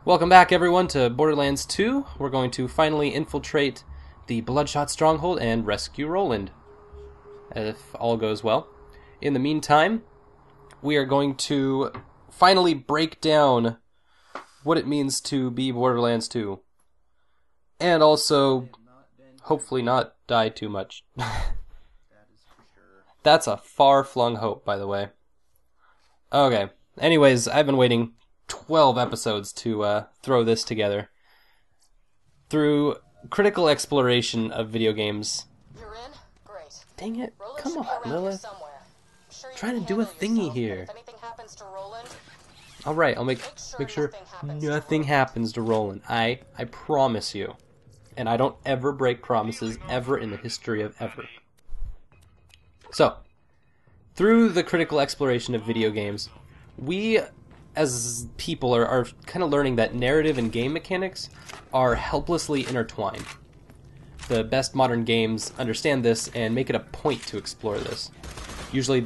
Welcome back, everyone, to Borderlands 2. We're going to finally infiltrate the Bloodshot Stronghold and rescue Roland, if all goes well. In the meantime, we are going to finally break down what it means to be Borderlands 2. And also, hopefully not die too much. That's a far-flung hope, by the way. Okay. Anyways, I've been waiting 12 episodes to throw this together. Through critical exploration of video games. You're in? Great. Dang it. Roland Come should be on, around Lilith. somewhere. I'm sure you Trying can to do a handle thingy yourself, here. but if anything happens to Roland, Alright, I'll make sure nothing happens to Roland. I promise you. And I don't ever break promises ever in the history of ever. So, through the critical exploration of video games, we as people are kind of learning that narrative and game mechanics are helplessly intertwined. The best modern games understand this and make it a point to explore this. Usually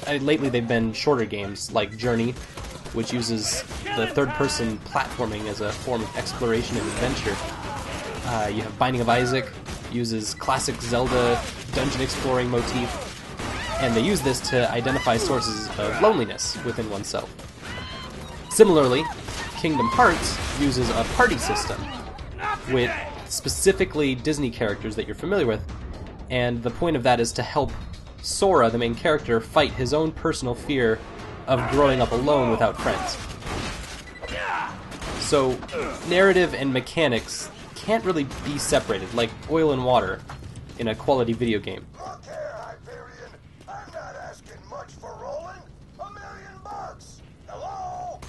lately they've been shorter games like Journey, which uses the third-person platforming as a form of exploration and adventure. You have Binding of Isaac, uses classic Zelda dungeon exploring motif, and they use this to identify sources of loneliness within oneself. Similarly, Kingdom Hearts uses a party system with specifically Disney characters that you're familiar with, and the point of that is to help Sora, the main character, fight his own personal fear of growing up alone without friends. So, narrative and mechanics can't really be separated, like oil and water in a quality video game. Look here, Hyperion. I'm not asking much for Roland. $1 million bucks. Hello?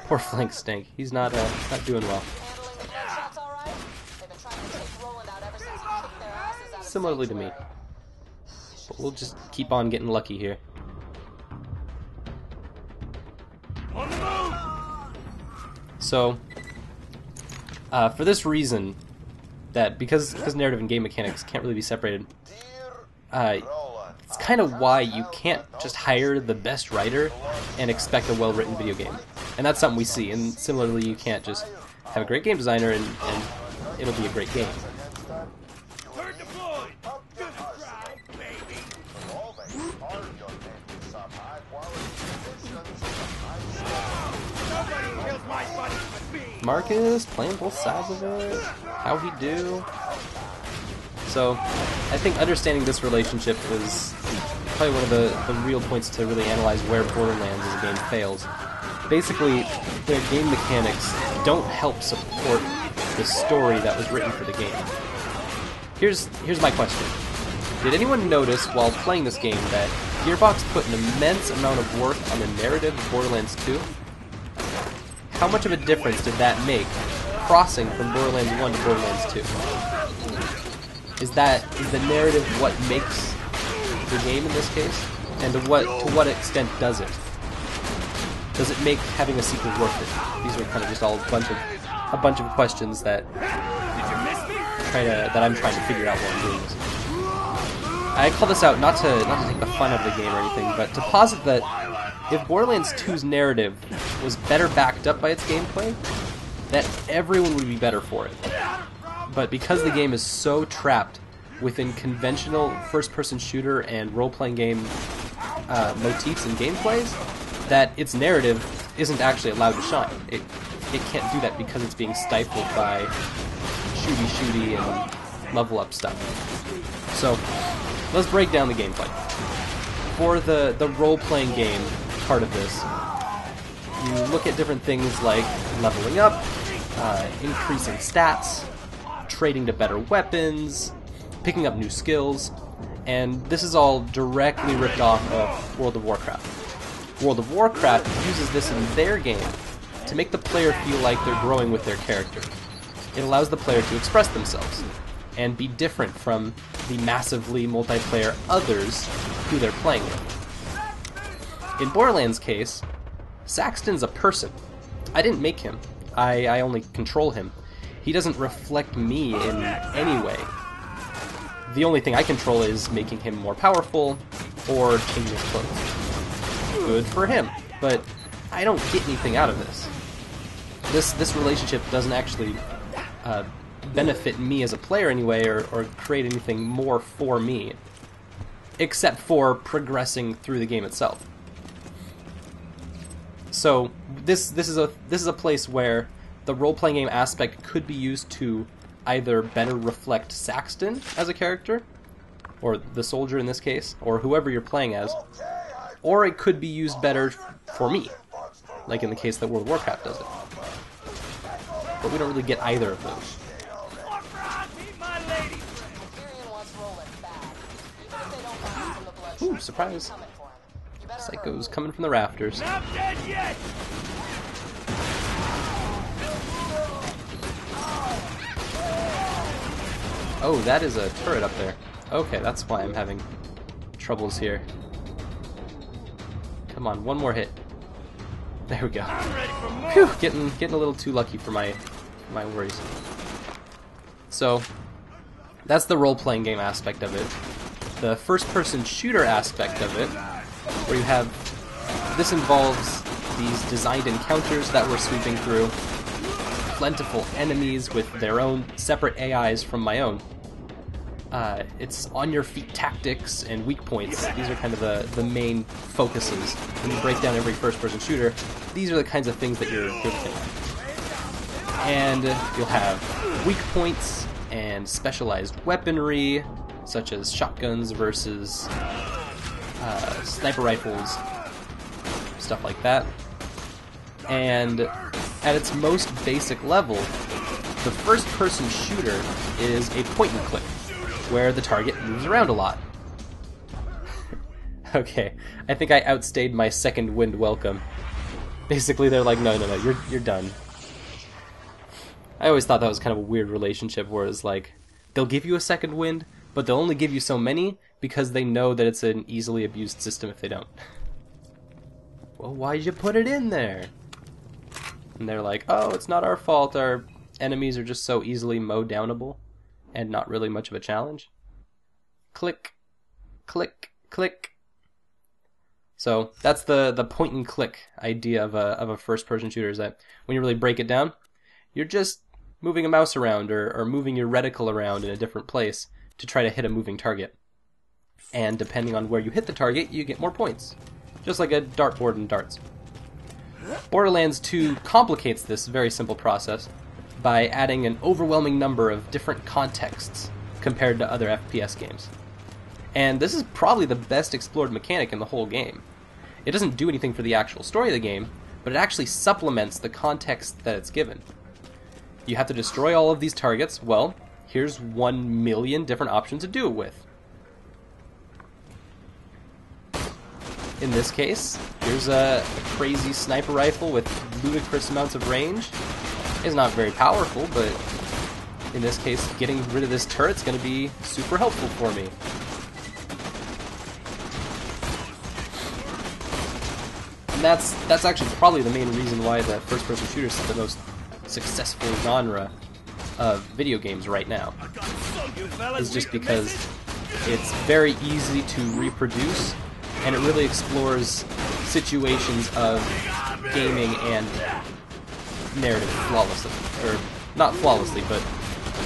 Poor Flank Stink. He's not doing well. handling the Bloodshot's all right? They've been trying to take Roland out ever since he kicked their asses out of Similarly to me. Sanctuary. But we'll just keep on getting lucky here. So, for this reason, that because narrative and game mechanics can't really be separated, it's kind of why you can't just hire the best writer and expect a well-written video game. And that's something we see, and similarly you can't just have a great game designer and it'll be a great game. Marcus playing both sides of it. How he do? So, I think understanding this relationship is probably one of the real points to really analyze where Borderlands as a game fails. Basically, their game mechanics don't help support the story that was written for the game. Here's my question. Did anyone notice while playing this game that Gearbox put an immense amount of work on the narrative of Borderlands 2? How much of a difference did that make crossing from Borderlands 1 to Borderlands 2? Is the narrative what makes the game in this case? And to what extent does it? Does it make having a sequel worth it? These are kind of just all a bunch of questions that I'm trying to figure out while I'm doing this. I call this out not to take the fun out of the game or anything, but to posit that if Borderlands 2's narrative was better backed up by its gameplay, that everyone would be better for it. But because the game is so trapped within conventional first-person shooter and role-playing game motifs and gameplays, that its narrative isn't actually allowed to shine. It can't do that because it's being stifled by shooty and level up stuff. So, let's break down the gameplay. For the role-playing game part of this, you look at different things like leveling up, increasing stats, trading to better weapons, picking up new skills, and this is all directly ripped off of World of Warcraft. World of Warcraft uses this in their game to make the player feel like they're growing with their character. It allows the player to express themselves and be different from the massively multiplayer others who they're playing with. In Borderlands' case, Saxton's a person. I didn't make him. I only control him. He doesn't reflect me in any way. The only thing I control is making him more powerful or changing his clothes. Good for him, but I don't get anything out of this. this relationship doesn't actually benefit me as a player anyway, or create anything more for me, except for progressing through the game itself. So this is a place where the role-playing game aspect could be used to either better reflect Saxton as a character, or the soldier in this case, or whoever you're playing as, or it could be used better for me, like in the case that World of Warcraft does it. But we don't really get either of those. Ooh, surprise. Psycho's coming from the rafters. Not dead yet! Oh, that is a turret up there. Okay, that's why I'm having troubles here. Come on, one more hit. There we go. I'm ready for more! Phew, getting a little too lucky for my worries. So, that's the role-playing game aspect of it. The first-person shooter aspect of it, where you have... This involves these designed encounters that we're sweeping through, plentiful enemies with their own separate AIs from my own. It's on-your-feet tactics and weak points. These are kind of the main focuses. When you break down every first-person shooter, these are the kinds of things that you're looking at. And you'll have weak points and specialized weaponry, such as shotguns versus sniper rifles, stuff like that. And at its most basic level, the first-person shooter is a point-and-click, where the target moves around a lot. Okay, I think I outstayed my second wind welcome. Basically, they're like, no, you're done. I always thought that was kind of a weird relationship, where it's like, they'll give you a second wind, but they'll only give you so many because they know that it's an easily abused system if they don't. Well, why'd you put it in there? And they're like, oh, it's not our fault, our enemies are just so easily mow-downable and not really much of a challenge. Click, click, click. So that's the point-and-click idea of a first-person shooter, is that when you really break it down, you're just moving a mouse around or moving your reticle around in a different place to try to hit a moving target. And depending on where you hit the target, you get more points. Just like a dartboard in darts. Borderlands 2 complicates this very simple process by adding an overwhelming number of different contexts compared to other FPS games. And this is probably the best explored mechanic in the whole game. It doesn't do anything for the actual story of the game, but it actually supplements the context that it's given. You have to destroy all of these targets. Well, here's 1 million different options to do it with. In this case, here's a crazy sniper rifle with ludicrous amounts of range. It's not very powerful, but in this case, getting rid of this turret's going to be super helpful for me. And that's actually probably the main reason why the first-person shooter is the most successful genre of video games right now. Is just because it's very easy to reproduce, and it really explores situations of gaming and narrative flawlessly, or not flawlessly, but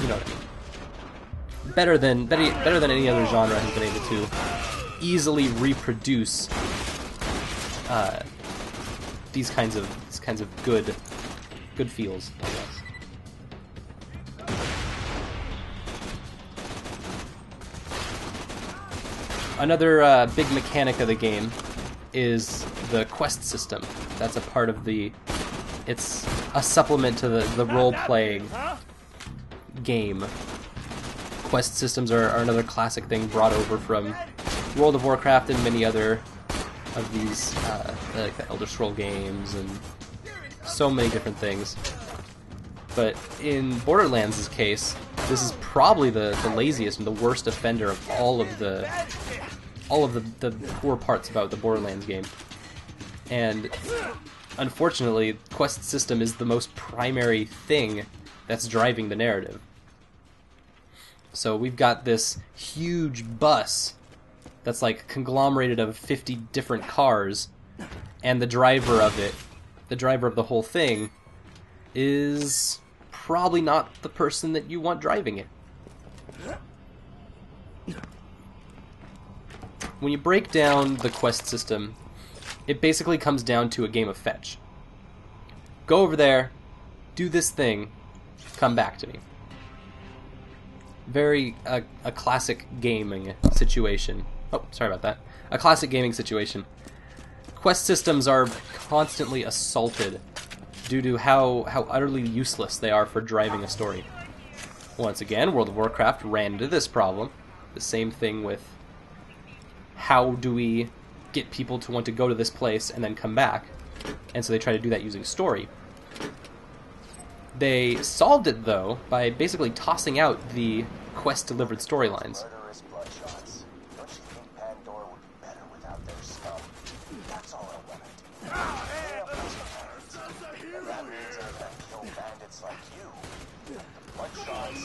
you know what I mean. Better than any other genre has been able to easily reproduce these kinds of good feels, I guess. Another big mechanic of the game is the quest system. That's a part of it's a supplement to the role-playing game. Quest systems are another classic thing brought over from World of Warcraft and many other of these, like the Elder Scroll games and so many different things. But in Borderlands' case, this is probably the laziest and the worst offender of all of the poor parts about the Borderlands game. And unfortunately, quest system is the most primary thing that's driving the narrative. So we've got this huge bus that's like conglomerated of 50 different cars, and the driver of the whole thing is probably not the person that you want driving it. When you break down the quest system, it basically comes down to a game of fetch. Go over there, do this thing, come back to me. Very a classic gaming situation. Oh, sorry about that. A classic gaming situation. Quest systems are constantly assaulted due to how utterly useless they are for driving a story. Once again, World of Warcraft ran into this problem. The same thing with how do we get people to want to go to this place and then come back. And so they try to do that using story. They solved it, though, by basically tossing out the quest-delivered storylines. Murderous bloodshots. Don't you think Pandora would be better without their scum? That's all I wanted. Clear up those hands. And that means I gotta kill bandits like you. The bloodshots.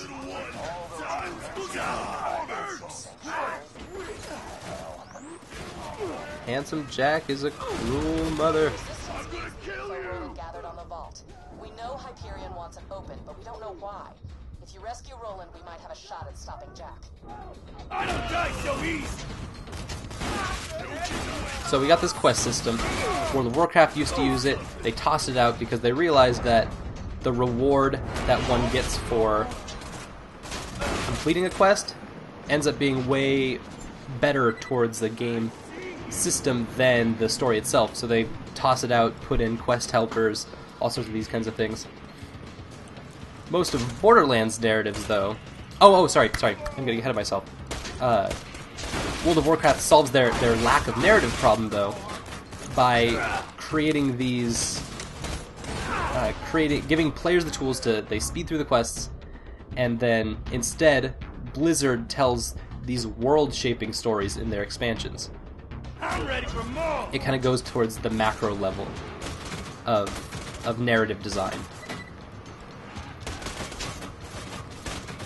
All those Handsome Jack is a cruel mother. Roland gathered on the vault. We know Hyperion wants it open, but we don't know why. If you rescue Roland, we might have a shot at stopping Jack. I don't die so easy! So we got this quest system. World of Warcraft used to use it. They tossed it out because they realized that the reward that one gets for completing a quest ends up being way better towards the game system than the story itself. So they toss it out, put in quest helpers, all sorts of these kinds of things. Most of Borderlands narratives, though... sorry, I'm getting ahead of myself. World of Warcraft solves their lack of narrative problem, though, by creating these... giving players the tools to... They speed through the quests, and then, instead, Blizzard tells these world-shaping stories in their expansions. I'm ready for more! It kind of goes towards the macro level of narrative design.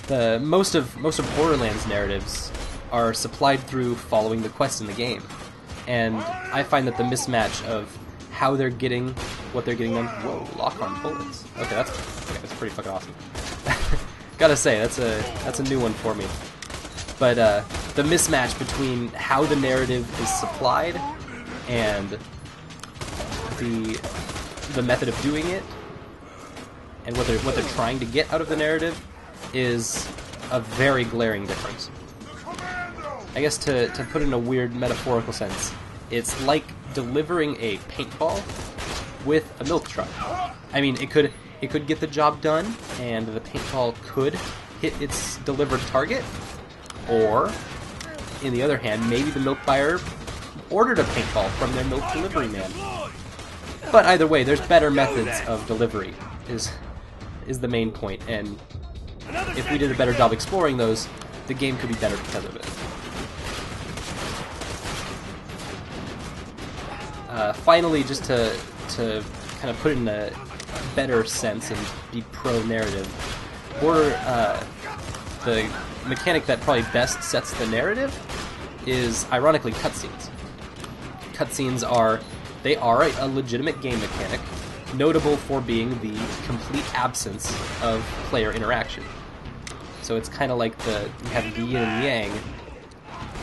Most of Borderlands narratives are supplied through following the quests in the game, and I find that the mismatch of how they're getting what they're getting done. Whoa, lock on bullets. Okay, that's pretty fucking awesome. Gotta say, that's a new one for me. But the mismatch between how the narrative is supplied and the method of doing it and what they're trying to get out of the narrative is a very glaring difference. I guess to put it in a weird metaphorical sense, it's like delivering a paintball with a milk truck. I mean, it could get the job done, and the paintball could hit its delivered target, or, in the other hand, maybe the milk buyer ordered a paintball from their milk delivery man. But either way, there's better methods of delivery, is the main point, and if we did a better job exploring those, the game could be better because of it. Finally, just to kind of put it in a better sense and be pro-narrative, the mechanic that probably best sets the narrative is, ironically, cutscenes. Cutscenes are a legitimate game mechanic, notable for being the complete absence of player interaction. So it's kind of like you have the yin and yang,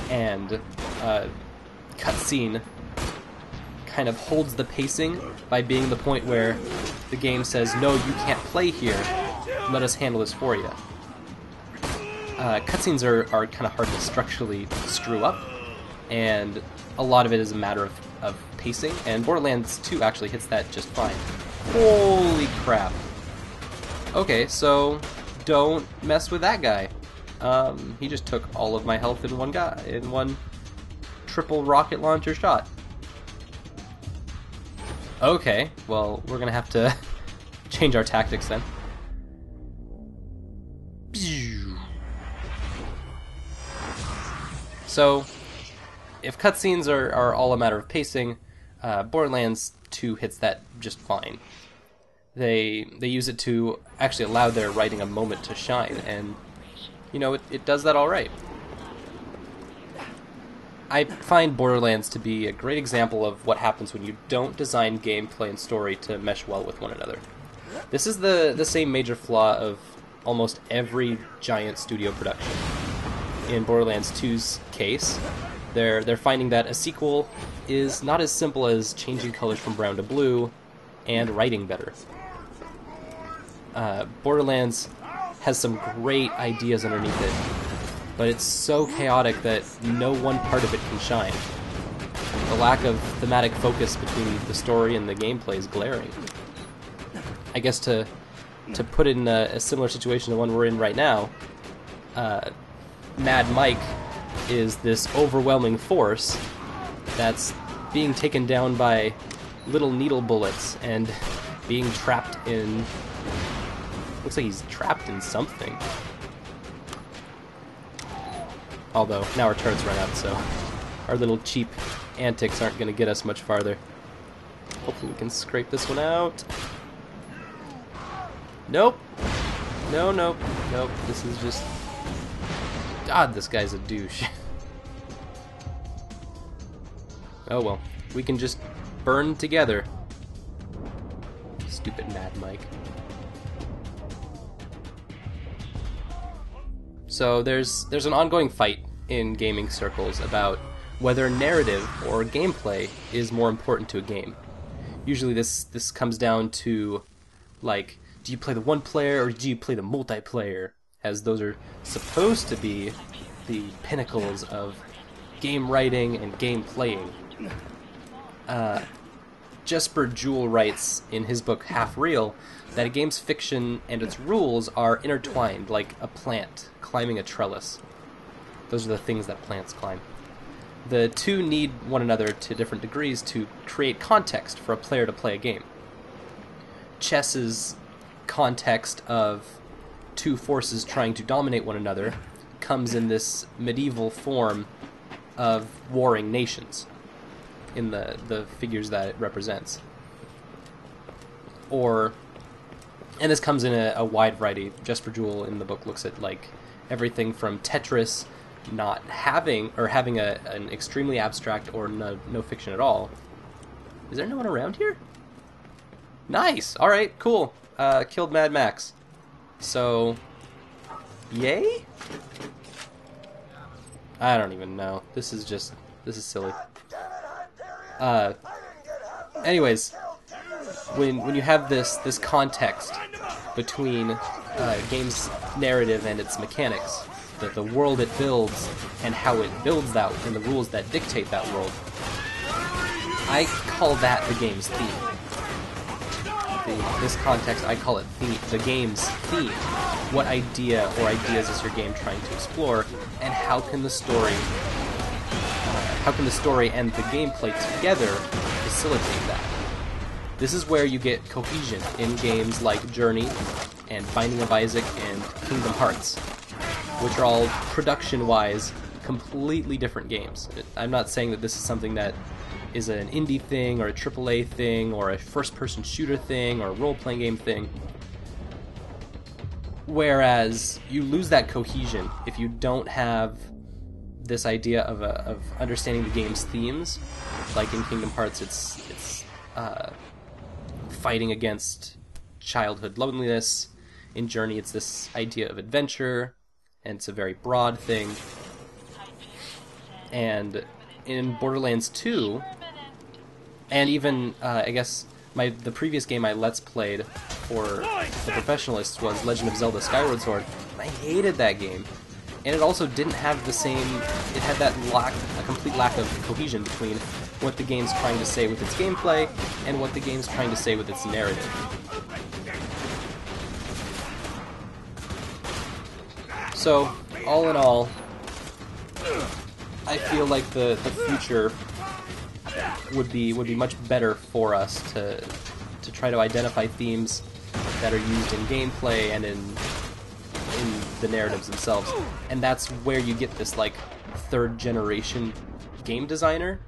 and cutscene kind of holds the pacing by being the point where the game says, no, you can't play here, let us handle this for you. Cutscenes are kind of hard to structurally screw up, and a lot of it is a matter of pacing, and Borderlands 2 actually hits that just fine. Holy crap. Okay, so don't mess with that guy. He just took all of my health in one triple rocket launcher shot. Okay, well, we're gonna have to change our tactics then. So, if cutscenes are all a matter of pacing, Borderlands 2 hits that just fine. They use it to actually allow their writing a moment to shine, and, you know, it does that alright. I find Borderlands to be a great example of what happens when you don't design gameplay and story to mesh well with one another. This is the same major flaw of almost every giant studio production. In Borderlands 2's case, they're finding that a sequel is not as simple as changing colors from brown to blue and writing better. Borderlands has some great ideas underneath it, but it's so chaotic that no one part of it can shine. The lack of thematic focus between the story and the gameplay is glaring. I guess to put it in a similar situation to the one we're in right now, Mad Mike is this overwhelming force that's being taken down by little needle bullets and being trapped in... Looks like he's trapped in something. Although, now our turrets run out, so our little cheap antics aren't going to get us much farther. Hopefully we can scrape this one out. Nope. No, nope. Nope. This is just... God, this guy's a douche. Oh well. We can just burn together. Stupid Mad Mike. So there's an ongoing fight in gaming circles about whether narrative or gameplay is more important to a game. Usually this comes down to, like, do you play the one player or do you play the multiplayer? As those are supposed to be the pinnacles of game writing and game playing. Jesper Jewell writes in his book Half Real that a game's fiction and its rules are intertwined like a plant climbing a trellis. Those are the things that plants climb. The two need one another to different degrees to create context for a player to play a game. Chess's context of two forces trying to dominate one another comes in this medieval form of warring nations in the figures that it represents. And this comes in a wide variety. Jesper Jewell in the book looks at, like, everything from Tetris not having, or having an extremely abstract or no fiction at all. Is there no one around here? Nice! Alright, cool. Killed Mad Max. So, yay? I don't even know. This is silly. Anyways, when you have this context between game's narrative and its mechanics, the world it builds and how it builds that, and the rules that dictate that world, I call that the game's theme. This context, I call it the game's theme. What idea or ideas is your game trying to explore, and how can the story and the gameplay together facilitate that? This is where you get cohesion in games like Journey and Binding of Isaac and Kingdom Hearts, which are all production-wise completely different games. I'm not saying that this is something that is an indie thing or a AAA thing or a first-person shooter thing or a role-playing game thing. Whereas you lose that cohesion if you don't have this idea of understanding the game's themes. Like in Kingdom Hearts, it's fighting against childhood loneliness. In Journey, it's this idea of adventure, and it's a very broad thing. And in Borderlands 2, and even, I guess, the previous game I Let's Played for the Professionalists was Legend of Zelda Skyward Sword. I hated that game. And it also didn't have the same... It had that a complete lack of cohesion between what the game's trying to say with its gameplay and what the game's trying to say with its narrative. So, all in all, I feel like the future would be much better for us to try to identify themes that are used in gameplay and in the narratives themselves. And that's where you get this, like, third generation game designer,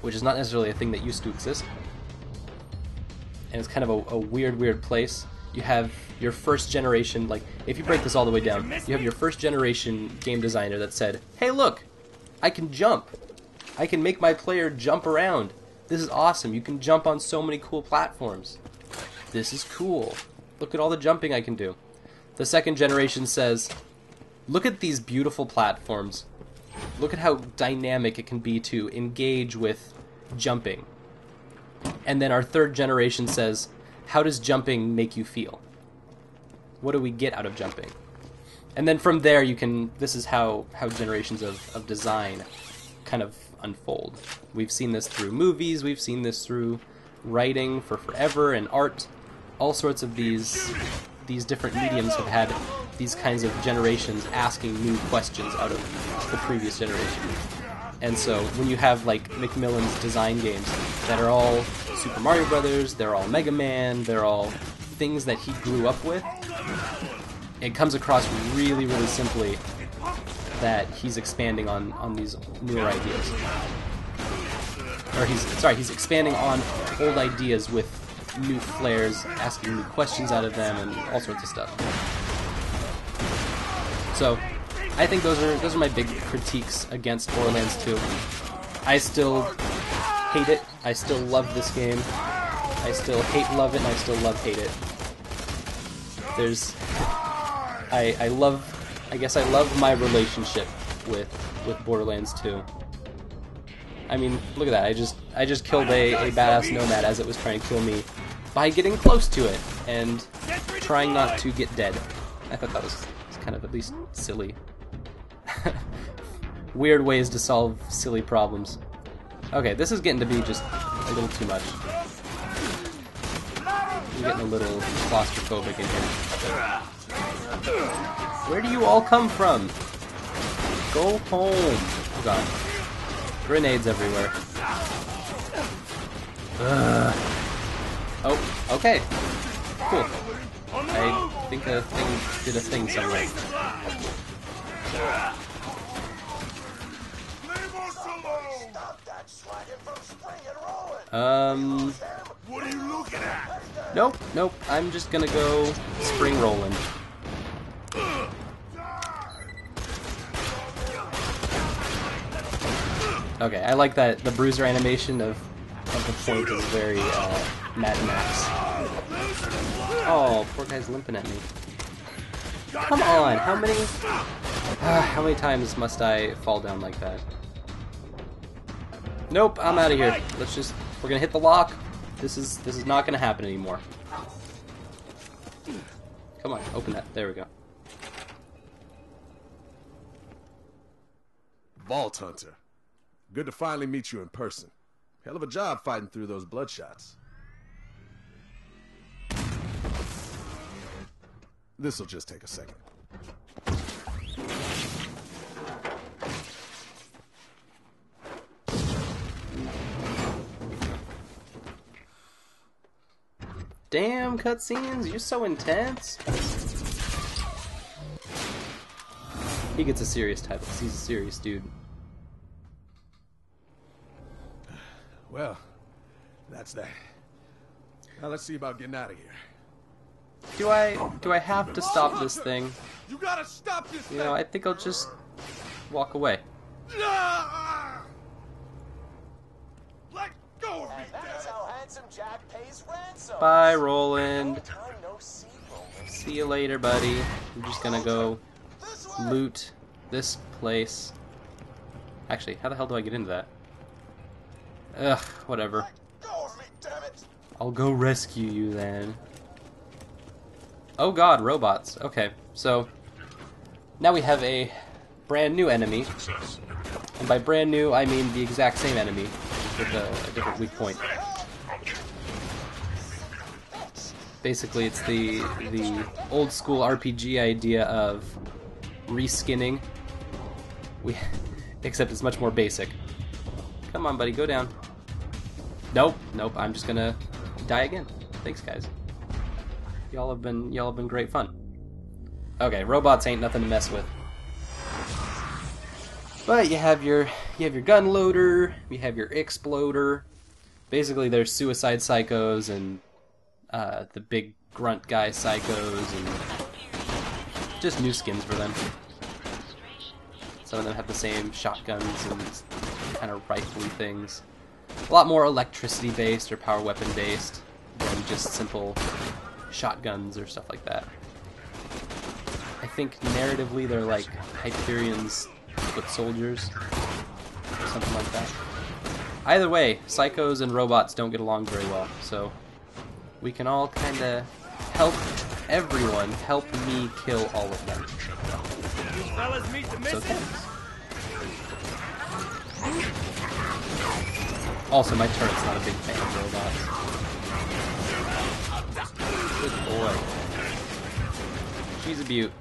which is not necessarily a thing that used to exist. And it's kind of a weird place. You have your first generation, like, if you break this all the way down, you have your first generation game designer that said, hey look, I can jump. I can make my player jump around. This is awesome. You can jump on so many cool platforms. this is cool. Look at all the jumping I can do. The second generation says, look at these beautiful platforms. Look at how dynamic it can be to engage with jumping. And then our third generation says, how does jumping make you feel? What do we get out of jumping? And then from there you can, this is how generations of design kind of unfold. We've seen this through movies, we've seen this through writing for forever and art. All sorts of these different mediums have had these kinds of generations asking new questions out of the previous generation. And so when you have like Macmillan's design games that are all Super Mario Brothers, they're all Mega Man, they're all things that he grew up with, it comes across really, really simply that he's expanding on these newer ideas. Or he's expanding on old ideas with new flares, asking new questions out of them, and all sorts of stuff. So, I think those are my big critiques against Borderlands 2. I still hate it. I still love this game. I still love it, and I still hate it. I guess I love my relationship with Borderlands 2. I mean, look at that. I just killed a badass nomad as it was trying to kill me by getting close to it and trying not to get dead. I thought that was kind of at least silly. Weird ways to solve silly problems. Okay, this is getting to be just a little too much. I'm getting a little claustrophobic in here. Where do you all come from? Go home. Oh god. Grenades everywhere. Oh, okay. Cool. I think a thing did a thing somewhere. What are you looking at? Nope. I'm just gonna go spring rolling. Okay, I like that the bruiser animation of the point is very Mad Max. Oh, poor guy's limping at me. Come on, how many times must I fall down like that? Nope, I'm out of here. We're gonna hit the lock. This is not gonna happen anymore. Come on, open that. There we go. Vault Hunter. Good to finally meet you in person. Hell of a job fighting through those bloodshots. This'll just take a second. Damn, cutscenes, you're so intense. He gets a serious title. He's a serious dude. Well, that's that. Now let's see about getting out of here. Do I have to stop this thing? You gotta stop this thing! You know, I think I'll just walk away. Let go of me, That's how Handsome Jack pays ransom. Bye, Roland. Time no see, Roland. See you later, buddy. I'm just gonna go loot this place. Actually, how the hell do I get into that? Ugh, whatever. Let go of me, damn it. I'll go rescue you then. Oh god, robots. Okay, so now we have a brand new enemy. And by brand new, I mean the exact same enemy with a different weak point. Basically, it's the old school RPG idea of reskinning. Except it's much more basic. Come on, buddy, go down. Nope, I'm just gonna die again. Thanks, guys. Y'all have been great fun. Okay, robots ain't nothing to mess with. But you have your gun loader, you have your exploder. Basically, there's suicide psychos and the big grunt guy psychos, and just new skins for them. Some of them have the same shotguns and kind of rifle-y things. A lot more electricity-based or power weapon-based. than just simple shotguns or stuff like that. I think narratively they're like Hyperion's foot soldiers, or something like that. Either way, psychos and robots don't get along very well, so we can all kind of help everyone help me kill all of them. So thanks. Also, my turret's not a big fan of robots. Good boy. She's a beaut.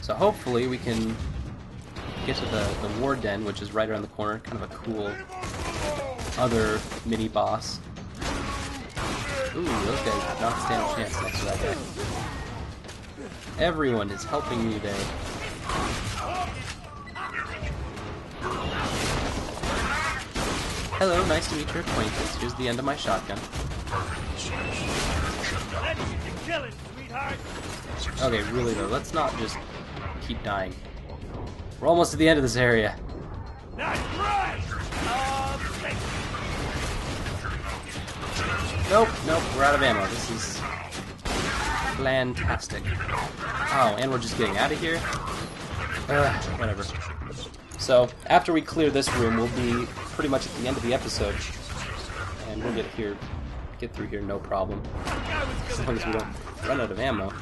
So hopefully we can get to the war den, which is right around the corner. Kind of a cool other mini boss. Ooh, those guys did not stand a chance next to that guy. Everyone is helping me today. Hello, nice to meet your acquaintance. Here's the end of my shotgun. Okay, really though, let's not just keep dying. We're almost to the end of this area. Nope, we're out of ammo. This is fantastic. Oh, and we're just getting out of here? Whatever. So, after we clear this room, we'll be pretty much at the end of the episode. And we'll get through here no problem. As long as we don't run out of ammo.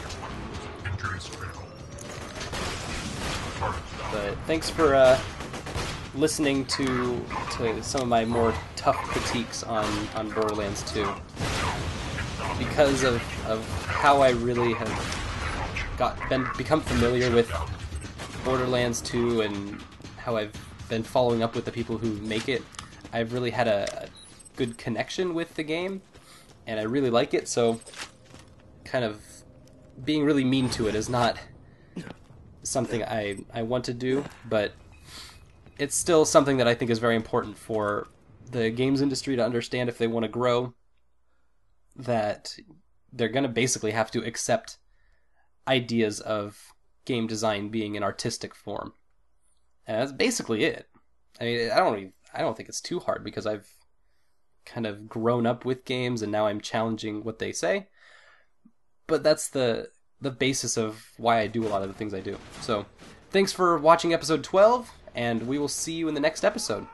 But thanks for listening to some of my more tough critiques on Borderlands 2. Because of how I really have become familiar with Borderlands 2 and how I've been following up with the people who make it, I've really had a good connection with the game, and I really like it, so kind of being really mean to it is not something I want to do, but it's still something that I think is very important for the games industry to understand if they want to grow, that they're going to basically have to accept ideas of game design being an artistic form. And that's basically it. I mean, I don't think it's too hard because I've kind of grown up with games and now I'm challenging what they say. But that's the basis of why I do a lot of the things I do. So, thanks for watching episode 12, and we will see you in the next episode.